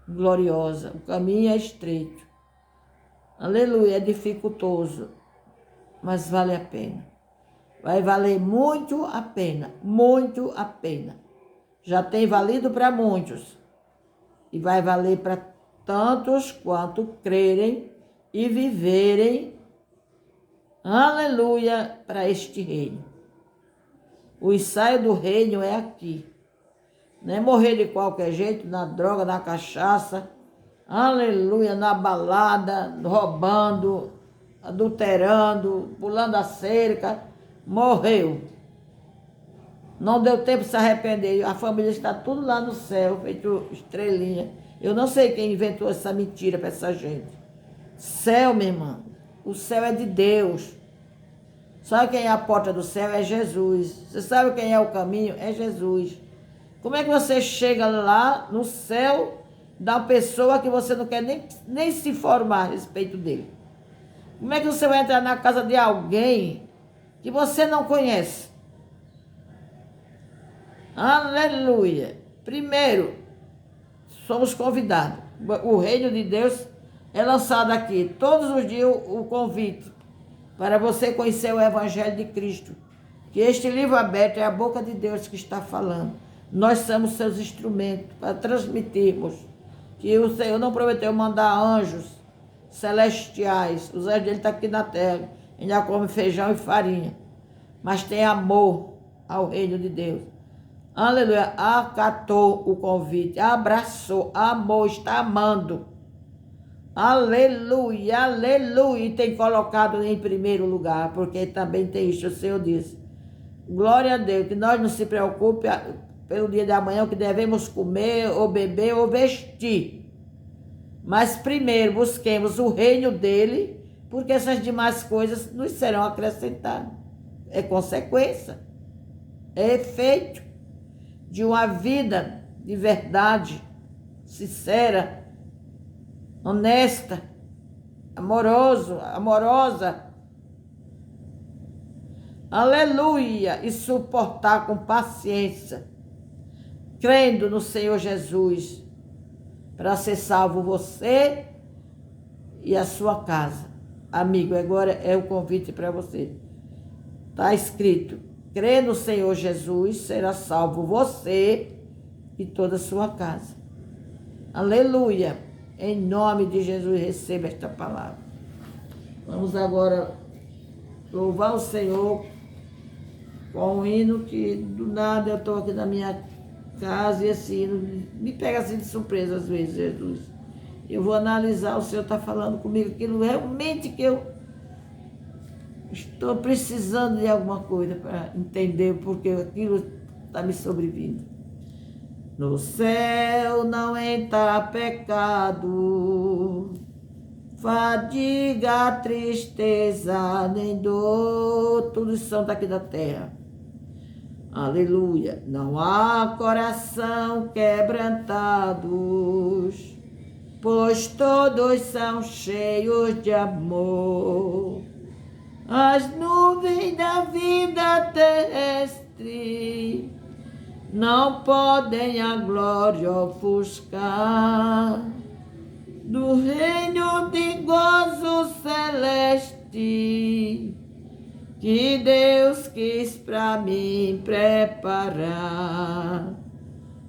gloriosa. O caminho é estreito. Aleluia, é dificultoso, mas vale a pena. Vai valer muito a pena, muito a pena. Já tem valido para muitos e vai valer para tantos quanto crerem e viverem, aleluia, para este reino. O ensaio do reino é aqui. Não é morrer de qualquer jeito, na droga, na cachaça, aleluia, na balada, roubando, adulterando, pulando a cerca, morreu. Não deu tempo de se arrepender, a família está tudo lá no céu, feito estrelinha. Eu não sei quem inventou essa mentira para essa gente. Céu, minha irmã, o céu é de Deus. Sabe quem é a porta do céu? É Jesus. Você sabe quem é o caminho? É Jesus. Como é que você chega lá no céu da pessoa que você não quer nem se informar a respeito dele? Como é que você vai entrar na casa de alguém que você não conhece? Aleluia! Primeiro, somos convidados. O reino de Deus é lançado aqui. Todos os dias o convite para você conhecer o Evangelho de Cristo. Que este livro aberto é a boca de Deus que está falando. Nós somos seus instrumentos para transmitirmos. Que o Senhor não prometeu mandar anjos celestiais. Os anjos dele estão aqui na terra. Ainda come feijão e farinha. Mas tem amor ao reino de Deus. Aleluia. Acatou o convite. Abraçou. Amor. Está amando. Aleluia. Aleluia. E tem colocado em primeiro lugar. Porque também tem isso. O Senhor disse. Glória a Deus. Que nós não se preocupe pelo dia de amanhã, o que devemos comer, ou beber, ou vestir. Mas primeiro busquemos o reino dele, porque essas demais coisas nos serão acrescentadas. É consequência, é efeito de uma vida de verdade, sincera, honesta, amorosa. Aleluia! E suportar com paciência, crendo no Senhor Jesus, para ser salvo você e a sua casa. Amigo, agora é o convite para você. Está escrito, crê no Senhor Jesus, será salvo você e toda a sua casa. Aleluia! Em nome de Jesus, receba esta palavra. Vamos agora louvar o Senhor com um hino que do nada eu estou aqui na minha casa e esse hino me pega assim de surpresa às vezes, Jesus. Eu vou analisar, o Senhor está falando comigo aquilo realmente que eu estou precisando de alguma coisa para entender porque aquilo está me sobrevindo. No céu não entra pecado, fadiga, tristeza, nem dor, tudo são daqui da terra. Aleluia. Não há coração quebrantados, pois todos são cheios de amor. As nuvens da vida terrestre não podem a glória ofuscar do reino de gozo celeste que Deus quis para mim preparar.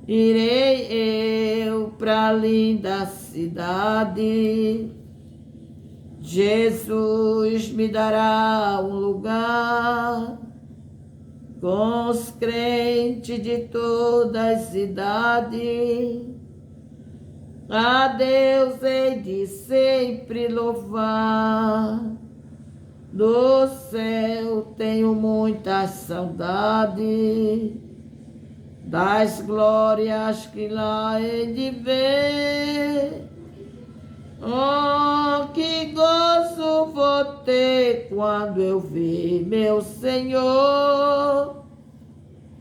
Irei eu para a linda cidade, Jesus me dará um lugar com os crentes de todas as idades. A Deus hei de sempre louvar, do céu tenho muita saudade, das glórias que lá hei de ver. Oh, que gozo vou ter quando eu ver meu Senhor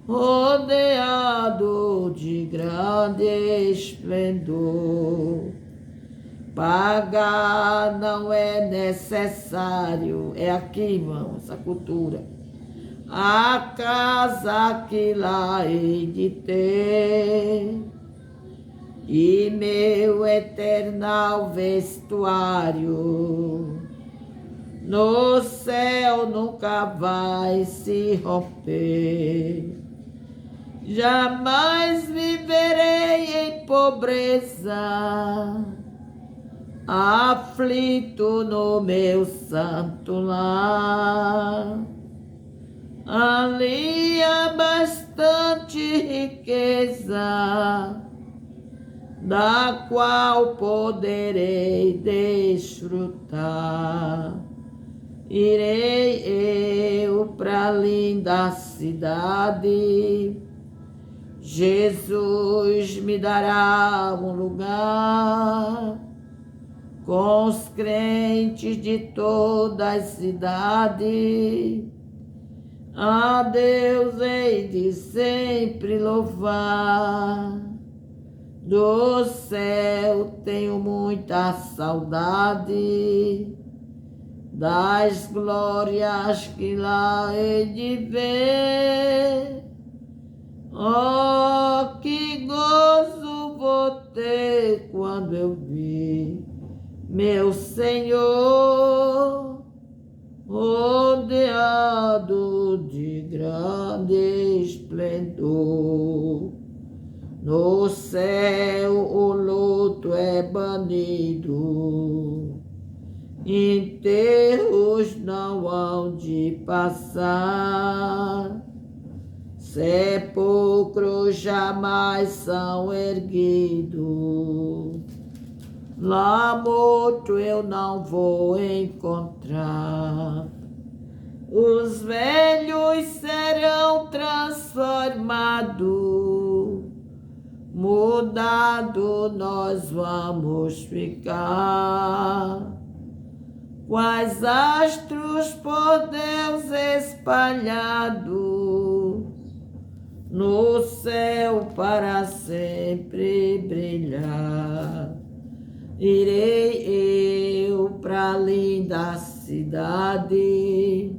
rodeado de grande esplendor. Pagar não é necessário, é aqui, irmão, essa cultura. A casa que lá hei de ter e meu eternal vestuário no céu nunca vai se romper. Jamais viverei em pobreza, aflito no meu santo lar. Ali há bastante riqueza, da qual poderei desfrutar. Irei eu para a linda cidade, Jesus me dará um lugar com os crentes de todas as cidades. A Deus hei de sempre louvar, do céu tenho muita saudade, das glórias que lá hei de ver. Oh, que gozo vou ter quando eu vi meu Senhor rodeado de grande esplendor. No céu o luto é banido, enterros não hão de passar, sepulcros jamais são erguidos, lá morto eu não vou encontrar. Os velhos serão transformados, mudado nós vamos ficar. Quais astros por Deus espalhados, no céu para sempre brilhar. Irei eu para a linda cidade,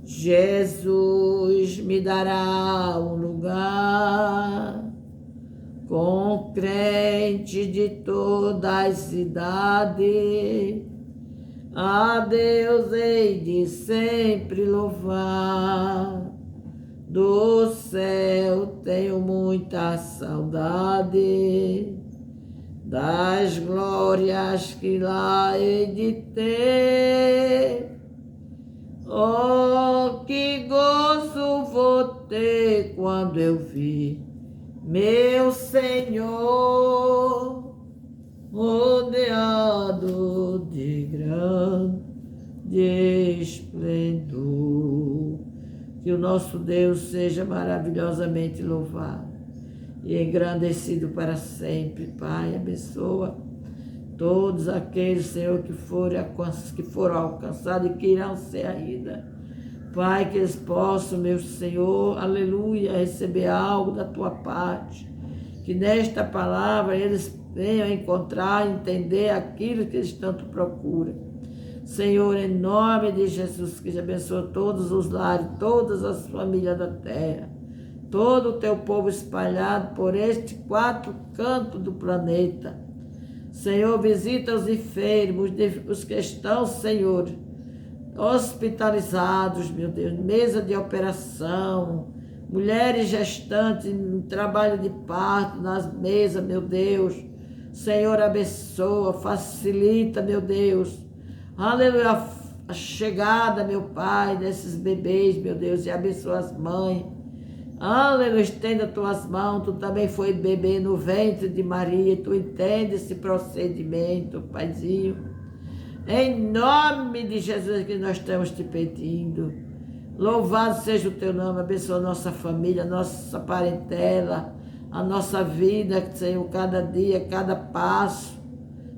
Jesus me dará um lugar com crente de todas as idades. A Deus hei de sempre louvar, do céu tenho muita saudade, das glórias que lá hei de ter. Oh, que gozo vou ter quando eu vi meu Senhor rodeado de grande esplendor. Que o nosso Deus seja maravilhosamente louvado e engrandecido para sempre. Pai, abençoa todos aqueles, Senhor, que foram alcançados e que irão ser ainda. Pai, que eles possam, meu Senhor, aleluia, receber algo da tua parte. Que nesta palavra eles venham encontrar, entender aquilo que eles tanto procuram. Senhor, em nome de Jesus, que abençoe todos os lares, todas as famílias da terra, todo o teu povo espalhado por estes 4 cantos do planeta. Senhor, visita os enfermos, os que estão, Senhor, hospitalizados, meu Deus, mesa de operação, mulheres gestantes em trabalho de parto, nas mesas, meu Deus. Senhor, abençoa, facilita, meu Deus. Aleluia, a chegada, meu Pai, desses bebês, meu Deus, e abençoa as mães. Aleluia, estenda tuas mãos, tu também foi bebê no ventre de Maria, tu entende esse procedimento, Paizinho. Em nome de Jesus que nós estamos te pedindo. Louvado seja o teu nome, abençoa a nossa família, a nossa parentela, a nossa vida, Senhor, cada dia, cada passo.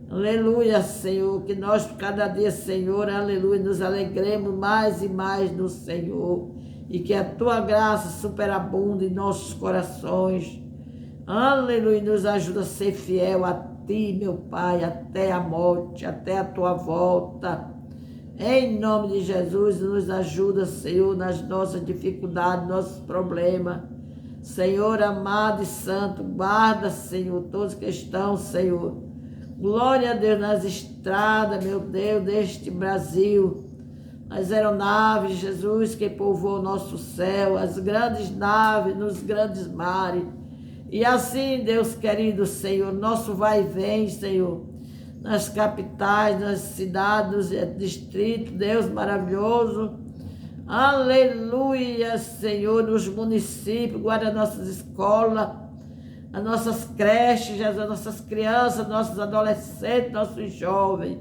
Aleluia, Senhor, que nós cada dia, Senhor, aleluia, nos alegremos mais e mais no Senhor. E que a tua graça superabunde em nossos corações. Aleluia, nos ajuda a ser fiel a ti, meu Pai, até a morte, até a tua volta. Em nome de Jesus, nos ajuda, Senhor, nas nossas dificuldades, nossos problemas. Senhor amado e santo, guarda, Senhor, todos que estão, Senhor. Glória a Deus nas estradas, meu Deus, deste Brasil. As aeronaves, Jesus, que povoam o nosso céu, as grandes naves nos grandes mares. E assim, Deus querido, Senhor, nosso vai e vem, Senhor, nas capitais, nas cidades, nos distritos, Deus maravilhoso. Aleluia, Senhor, nos municípios, guarda nossas escolas, as nossas creches, as nossas crianças, nossos adolescentes, nossos jovens.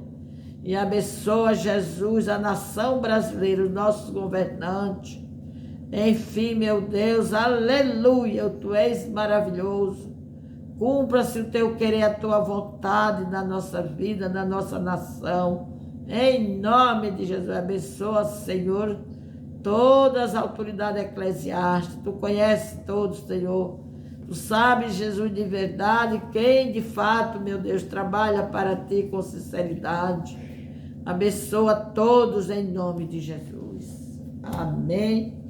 E abençoa, Jesus, a nação brasileira, os nossos governantes. Enfim, meu Deus, aleluia, tu és maravilhoso. Cumpra-se o teu querer, a tua vontade na nossa vida, na nossa nação. Em nome de Jesus, abençoa, Senhor, todas as autoridades eclesiásticas. Tu conheces todos, Senhor. Tu sabes, Jesus, de verdade, quem de fato, meu Deus, trabalha para ti com sinceridade. Abençoa todos em nome de Jesus. Amém.